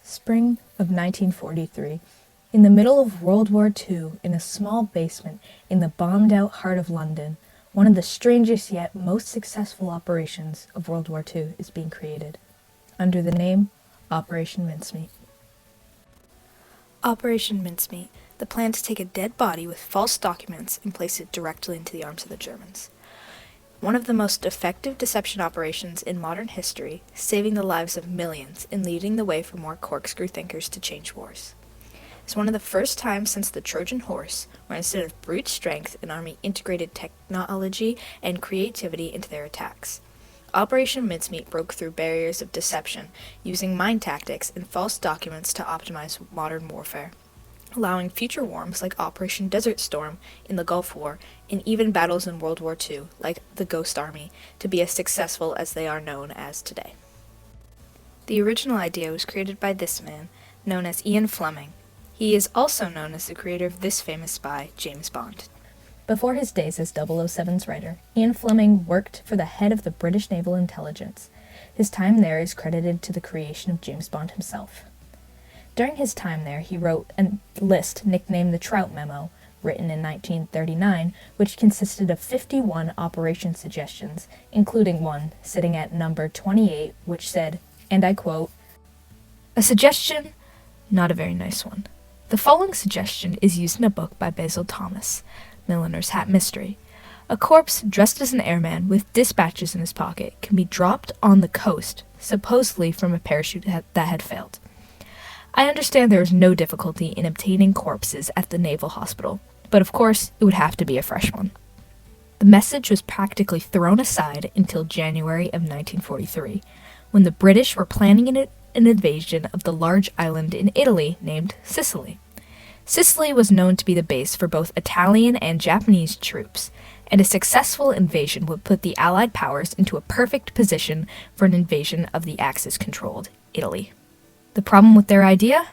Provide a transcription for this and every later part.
Spring of 1943. In the middle of World War II, in a small basement in the bombed-out heart of London, one of the strangest yet most successful operations of World War II is being created, under the name Operation Mincemeat. Operation Mincemeat, the plan to take a dead body with false documents and place it directly into the arms of the Germans. One of the most effective deception operations in modern history, saving the lives of millions and leading the way for more corkscrew thinkers to change wars. It's one of the first times since the Trojan horse where instead of brute strength, an army integrated technology and creativity into their attacks. Operation Mincemeat broke through barriers of deception, using mind tactics and false documents to optimize modern warfare, allowing future wars like Operation Desert Storm in the Gulf War and even battles in World War II, like the Ghost Army, to be as successful as they are known as today. The original idea was created by this man, known as Ian Fleming. He is also known as the creator of this famous spy, James Bond. Before his days as 007's writer, Ian Fleming worked for the head of the British Naval Intelligence. His time there is credited to the creation of James Bond himself. During his time there, he wrote a list nicknamed the Trout Memo, written in 1939, which consisted of 51 operation suggestions, including one sitting at number 28, which said, and I quote, "A suggestion, not a very nice one. The following suggestion is used in a book by Basil Thomas, Milliner's Hat Mystery. A corpse dressed as an airman with dispatches in his pocket can be dropped on the coast, supposedly from a parachute that had failed. I understand there is no difficulty in obtaining corpses at the Naval Hospital, but of course it would have to be a fresh one." The message was practically thrown aside until January of 1943, when the British were planning an invasion of the large island in Italy named Sicily. Sicily was known to be the base for both Italian and Japanese troops, and a successful invasion would put the Allied powers into a perfect position for an invasion of the Axis-controlled Italy. The problem with their idea?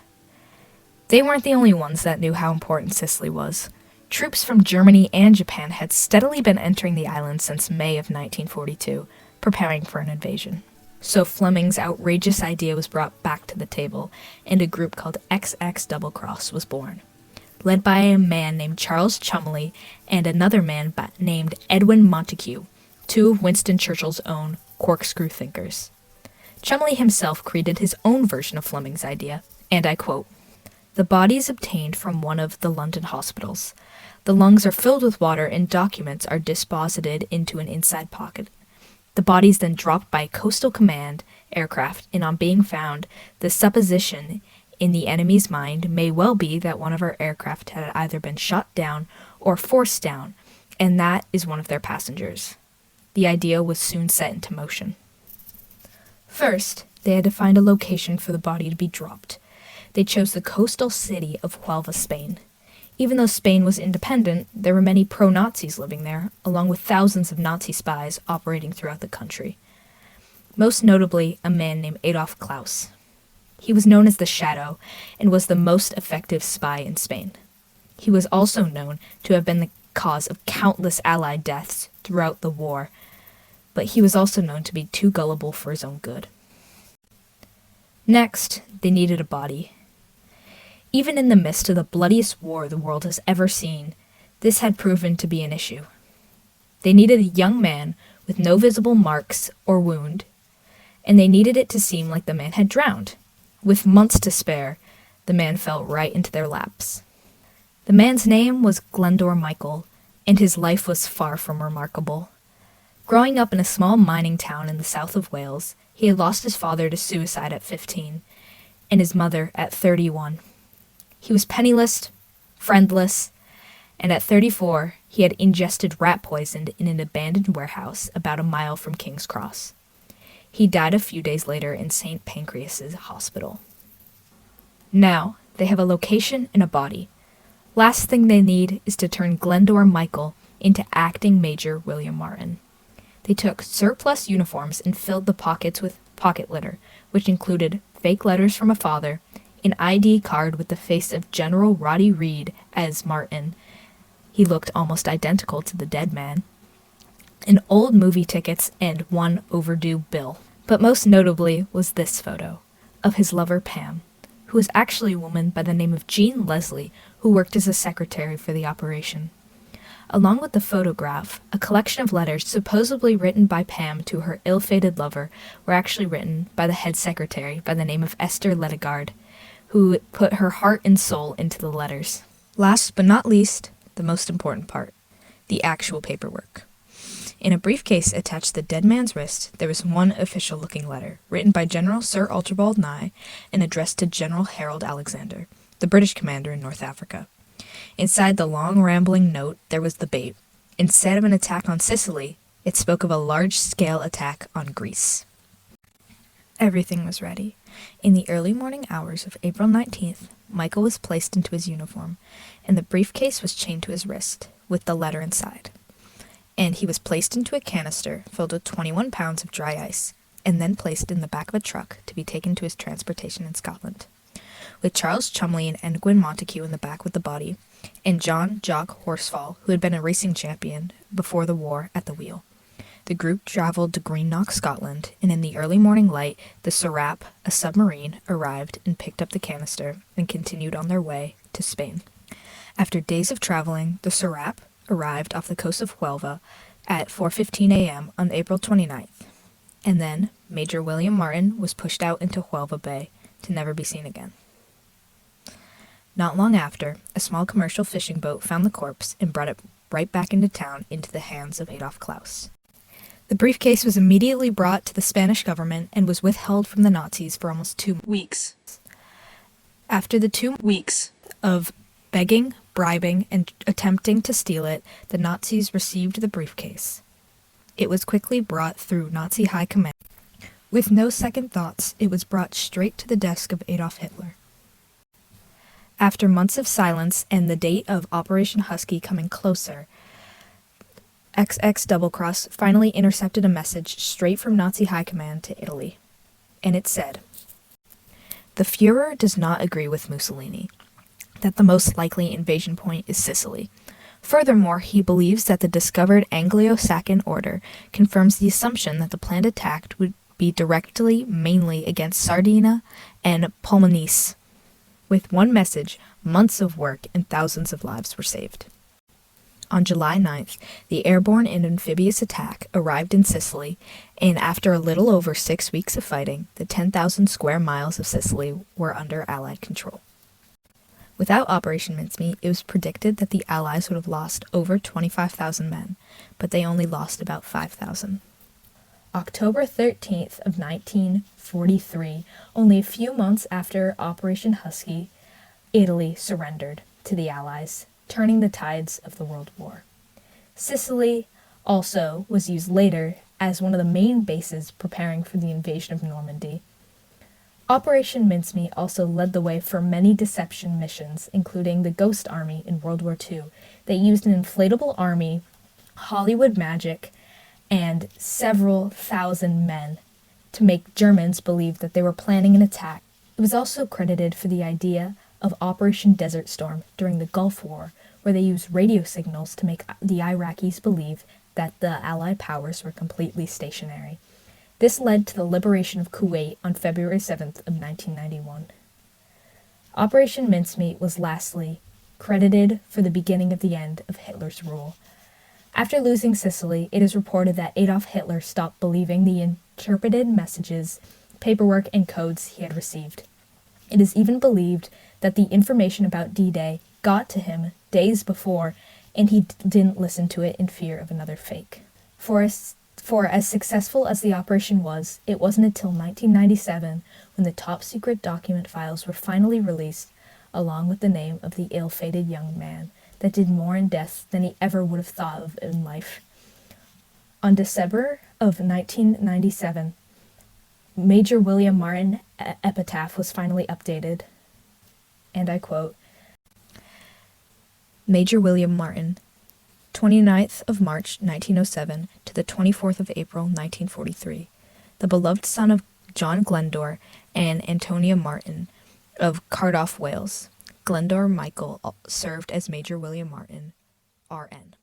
They weren't the only ones that knew how important Sicily was. Troops from Germany and Japan had steadily been entering the island since May of 1942, preparing for an invasion. So Fleming's outrageous idea was brought back to the table, and a group called XX Double Cross was born, led by a man named Charles Cholmondeley and another man named Edwin Montagu, two of Winston Churchill's own corkscrew thinkers. Cholmondeley himself created his own version of Fleming's idea, and I quote, "The body is obtained from one of the London hospitals. The lungs are filled with water and documents are deposited into an inside pocket. The body is then dropped by a coastal command aircraft, and on being found, the supposition in the enemy's mind may well be that one of our aircraft had either been shot down or forced down, and that is one of their passengers." The idea was soon set into motion. First, they had to find a location for the body to be dropped. They chose the coastal city of Huelva, Spain. Even though Spain was independent, there were many pro-Nazis living there, along with thousands of Nazi spies operating throughout the country. Most notably, a man named Adolf Klaus. He was known as the Shadow, and was the most effective spy in Spain. He was also known to have been the cause of countless Allied deaths throughout the war, but he was also known to be too gullible for his own good. Next, they needed a body. Even in the midst of the bloodiest war the world has ever seen, this had proven to be an issue. They needed a young man with no visible marks or wound, and they needed it to seem like the man had drowned. With months to spare, the man fell right into their laps. The man's name was Glendower Michael, and his life was far from remarkable. Growing up in a small mining town in the south of Wales, he had lost his father to suicide at 15, and his mother at 31. He was penniless, friendless, and at 34, he had ingested rat poison in an abandoned warehouse about a mile from King's Cross. He died a few days later in St. Pancras' Hospital. Now, they have a location and a body. Last thing they need is to turn Glendower Michael into acting Major William Martin. They took surplus uniforms and filled the pockets with pocket litter, which included fake letters from a father, an ID card with the face of General Roddy Reed as Martin. He looked almost identical to the dead man. And old movie tickets and one overdue bill. But most notably was this photo of his lover Pam, who was actually a woman by the name of Jean Leslie, who worked as a secretary for the operation. Along with the photograph, a collection of letters supposedly written by Pam to her ill-fated lover were actually written by the head secretary by the name of Esther Lettegard, who put her heart and soul into the letters. Last but not least, the most important part, the actual paperwork. In a briefcase attached to the dead man's wrist, there was one official-looking letter, written by General Sir Archibald Nye and addressed to General Harold Alexander, the British commander in North Africa. Inside the long, rambling note, there was the bait. Instead of an attack on Sicily, it spoke of a large-scale attack on Greece. Everything was ready. In the early morning hours of April 19th, Michael was placed into his uniform, and the briefcase was chained to his wrist, with the letter inside. And he was placed into a canister filled with 21 pounds of dry ice, and then placed in the back of a truck to be taken to his transportation in Scotland. With Charles Chumley and Edwin Montague in the back with the body, and John Jock Horsfall, who had been a racing champion before the war, at the wheel. The group travelled to Greenock, Scotland, and in the early morning light, the Serap, a submarine, arrived and picked up the canister and continued on their way to Spain. After days of travelling, the Serap arrived off the coast of Huelva at 4:15 a.m. on April 29th, and then Major William Martin was pushed out into Huelva Bay to never be seen again. Not long after, a small commercial fishing boat found the corpse and brought it right back into town into the hands of Adolf Klaus. The briefcase was immediately brought to the Spanish government and was withheld from the Nazis for almost 2 weeks. After the 2 weeks of begging, bribing, and attempting to steal it, the Nazis received the briefcase. It was quickly brought through Nazi high command. With no second thoughts, it was brought straight to the desk of Adolf Hitler. After months of silence and the date of Operation Husky coming closer, XX Double Cross finally intercepted a message straight from Nazi high command to Italy. And it said, "The Führer does not agree with Mussolini that the most likely invasion point is Sicily. Furthermore, he believes that the discovered Anglo-Saxon order confirms the assumption that the planned attack would be directly mainly against Sardinia and Pulmonese. With one message, months of work and thousands of lives were saved." On July 9th, the airborne and amphibious attack arrived in Sicily, and after a little over 6 weeks of fighting, the 10,000 square miles of Sicily were under Allied control. Without Operation Mincemeat, it was predicted that the Allies would have lost over 25,000 men, but they only lost about 5,000. October 13th of 1943, only a few months after Operation Husky, Italy surrendered to the Allies, turning the tides of the World War. Sicily also was used later as one of the main bases preparing for the invasion of Normandy. Operation Mincemeat also led the way for many deception missions, including the Ghost Army in World War II. They used an inflatable army, Hollywood magic, and several thousand men to make Germans believe that they were planning an attack. It was also credited for the idea of Operation Desert Storm during the Gulf War, where they used radio signals to make the Iraqis believe that the Allied powers were completely stationary. This led to the liberation of Kuwait on February 7th of 1991. Operation Mincemeat was lastly credited for the beginning of the end of Hitler's rule. After losing Sicily, it is reported that Adolf Hitler stopped believing the interpreted messages, paperwork, and codes he had received. It is even believed that the information about D-Day got to him days before, and he didn't listen to it in fear of another fake. For as successful as the operation was, it wasn't until 1997 when the top-secret document files were finally released, along with the name of the ill-fated young man that did more in death than he ever would have thought of in life. On December of 1997, Major William Martin epitaph was finally updated, and I quote, "Major William Martin, 29th of March 1907 to the 24th of April 1943, the beloved son of John Glendor and Antonia Martin of Cardiff, Wales. Glendor Michael served as Major William Martin, R.N."